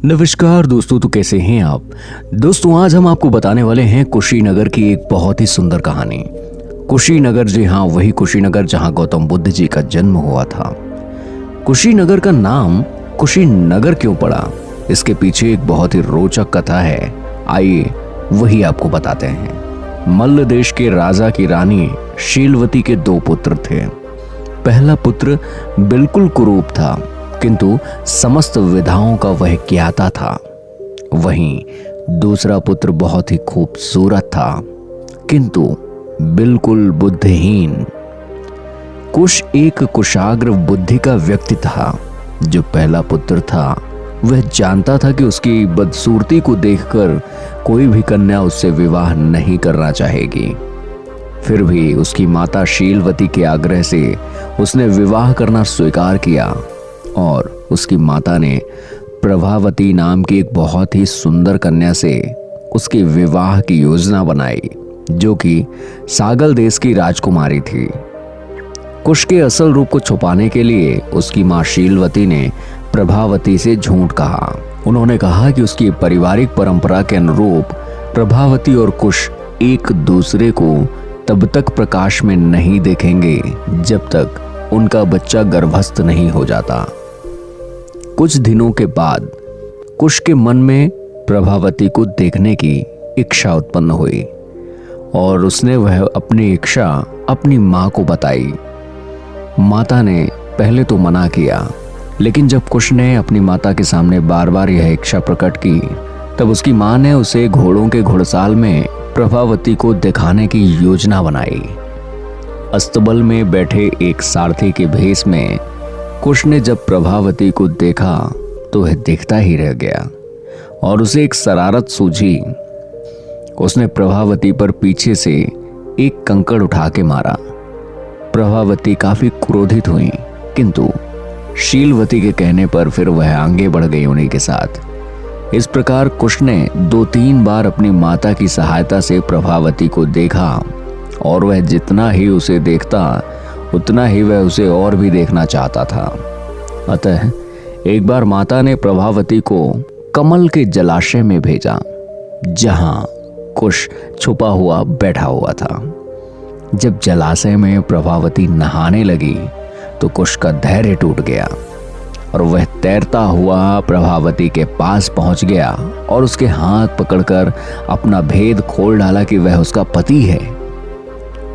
नमस्कार दोस्तों, तो कैसे हैं आप। दोस्तों, आज हम आपको बताने वाले हैं कुशीनगर की एक बहुत ही सुंदर कहानी। कुशीनगर, जी हाँ, वही कुशीनगर जहां गौतम बुद्ध जी का जन्म हुआ था। कुशीनगर का नाम कुशीनगर क्यों पड़ा, इसके पीछे एक बहुत ही रोचक कथा है। आइए वही आपको बताते हैं। मल्ल देश के राजा की रानी शीलवती के 2 पुत्र थे। पहला पुत्र बिल्कुल कुरूप था, किंतु समस्त विधाओं का वह ज्ञाता था। वहीं दूसरा पुत्र बहुत ही खूबसूरत था, किंतु बिल्कुल बुद्धिहीन। कुश एक कुशाग्र बुद्धि का व्यक्ति था। जो पहला पुत्र था वह जानता था कि उसकी बदसूरती को देखकर कोई भी कन्या उससे विवाह नहीं करना चाहेगी। फिर भी उसकी माता शीलवती के आग्रह से उसने विवाह करना स्वीकार किया और उसकी माता ने प्रभावती नाम की एक बहुत ही सुंदर कन्या से उसके विवाह की योजना बनाई, जो कि सागल देश की राजकुमारी थी। कुश के असल रूप को छुपाने के लिए उसकी मां शीलवती ने प्रभावती से झूठ कहा। उन्होंने कहा कि उसकी पारिवारिक परंपरा के अनुरूप प्रभावती और कुश एक दूसरे को तब तक प्रकाश में नहीं देखेंगे जब तक उनका बच्चा गर्भस्थ नहीं हो जाता। कुछ दिनों के बाद कुश के मन में प्रभावती को देखने की इच्छा उत्पन्न हुई और उसने वह अपनी इच्छा अपनी मां को बताई। माता ने पहले तो मना किया, लेकिन जब कुश ने अपनी माता के सामने बार बार यह इच्छा प्रकट की, तब उसकी मां ने उसे घोड़ों के घुड़साल में प्रभावती को दिखाने की योजना बनाई। अस्तबल में बैठे एक सारथी के भेष में कुश ने जब प्रभावती को देखा तो वह देखता ही रह गया और उसे एक शरारत सूझी। उसने प्रभावती पर पीछे से एक कंकड़ उठा के मारा। प्रभावती काफी क्रोधित हुई, किंतु शीलवती के कहने पर फिर वह आगे बढ़ गई उन्हीं के साथ। इस प्रकार कुश ने 2-3 बार अपनी माता की सहायता से प्रभावती को देखा और वह जितना ही उसे देखता उतना ही वह उसे और भी देखना चाहता था। अतः एक बार माता ने प्रभावती को कमल के जलाशय में भेजा, जहां कुश छुपा हुआ बैठा हुआ था। जब जलाशय में प्रभावती नहाने लगी तो कुश का धैर्य टूट गया और वह तैरता हुआ प्रभावती के पास पहुंच गया और उसके हाथ पकड़कर अपना भेद खोल डाला कि वह उसका पति है।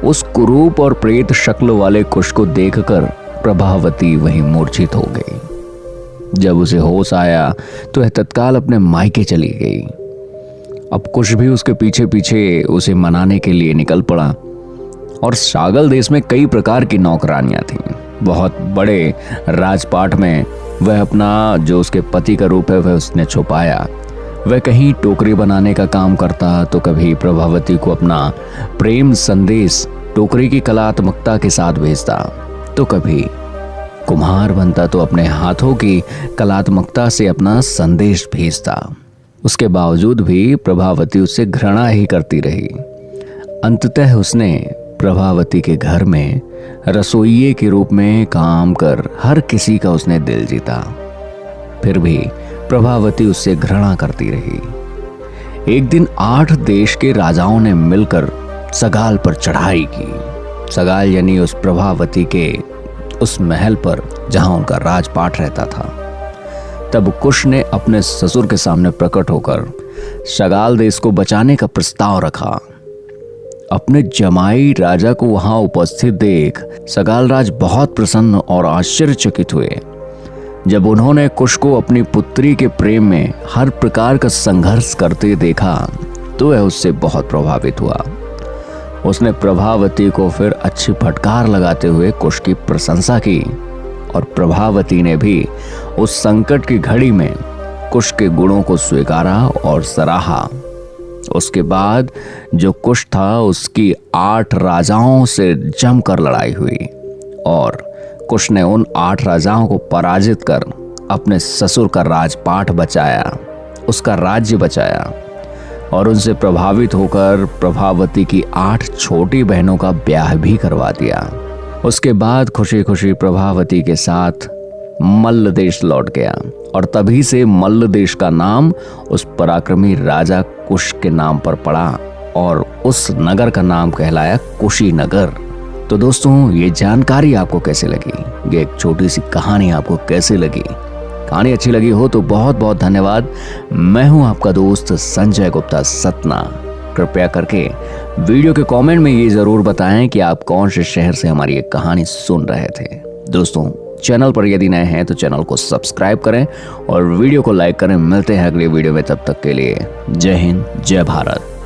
उस कुरूप और प्रेत शक्ल वाले कुश को देखकर प्रभावती वहीं मूर्छित हो गई। जब उसे होश आया तो वह तत्काल अपने मायके चली गई। अब कुश भी उसके पीछे पीछे उसे मनाने के लिए निकल पड़ा और सागल देश में कई प्रकार की नौकरानियां थीं। बहुत बड़े राजपाट में वह अपना जो उसके पति का रूप है वह उसने छुपाया। वह कहीं टोकरी बनाने का काम करता तो कभी प्रभावती को अपना प्रेम संदेश टोकरी की कलात्मकता के साथ भेजता, तो कभी कुम्हार बनता तो अपने हाथों की कलात्मकता से अपना संदेश भेजता। उसके बावजूद भी प्रभावती उससे घृणा ही करती रही। अंततः उसने प्रभावती के घर में रसोइये के रूप में काम कर हर किसी का उसने दिल जीता। फिर भी प्रभावती उससे घृणा करती रही। एक दिन 8 देश के राजाओं ने मिलकर सगाल पर चढ़ाई की। सगाल यानी उस प्रभावती के उस महल पर जहां उनका राजपाट रहता था। तब कुश ने अपने ससुर के सामने प्रकट होकर सगाल देश को बचाने का प्रस्ताव रखा। अपने जमाई राजा को वहां उपस्थित देख सगाल राज बहुत प्रसन्न और आश्चर्यचकित हुए। जब उन्होंने कुश को अपनी पुत्री के प्रेम में हर प्रकार का संघर्ष करते देखा तो वह उससे बहुत प्रभावित हुआ। उसने प्रभावती को फिर अच्छी फटकार लगाते हुए कुश की प्रशंसा की और प्रभावती ने भी उस संकट की घड़ी में कुश के गुणों को स्वीकारा और सराहा। उसके बाद जो कुश था उसकी 8 राजाओं से जमकर लड़ाई हुई और कुश ने उन 8 राजाओं को पराजित कर अपने ससुर का राजपाट बचाया, उसका राज्य बचाया और उनसे प्रभावित होकर प्रभावती की 8 छोटी बहनों का ब्याह भी करवा दिया। उसके बाद खुशी खुशी प्रभावती के साथ मल्ल देश लौट गया और तभी से मल्ल देश का नाम उस पराक्रमी राजा कुश के नाम पर पड़ा और उस नगर का नाम कहलाया कुशीनगर। तो दोस्तों, ये जानकारी आपको कैसे लगी, ये एक छोटी सी कहानी आपको कैसे लगी? कहानी अच्छी लगी हो तो बहुत बहुत धन्यवाद। मैं हूं आपका दोस्त संजय गुप्ता सतना। कृपया करके वीडियो के कमेंट में ये जरूर बताएं कि आप कौन से शहर से हमारी ये कहानी सुन रहे थे। दोस्तों, चैनल पर यदि नए हैं तो चैनल को सब्सक्राइब करें और वीडियो को लाइक करें। मिलते हैं अगले वीडियो में, तब तक के लिए जय हिंद, जय भारत।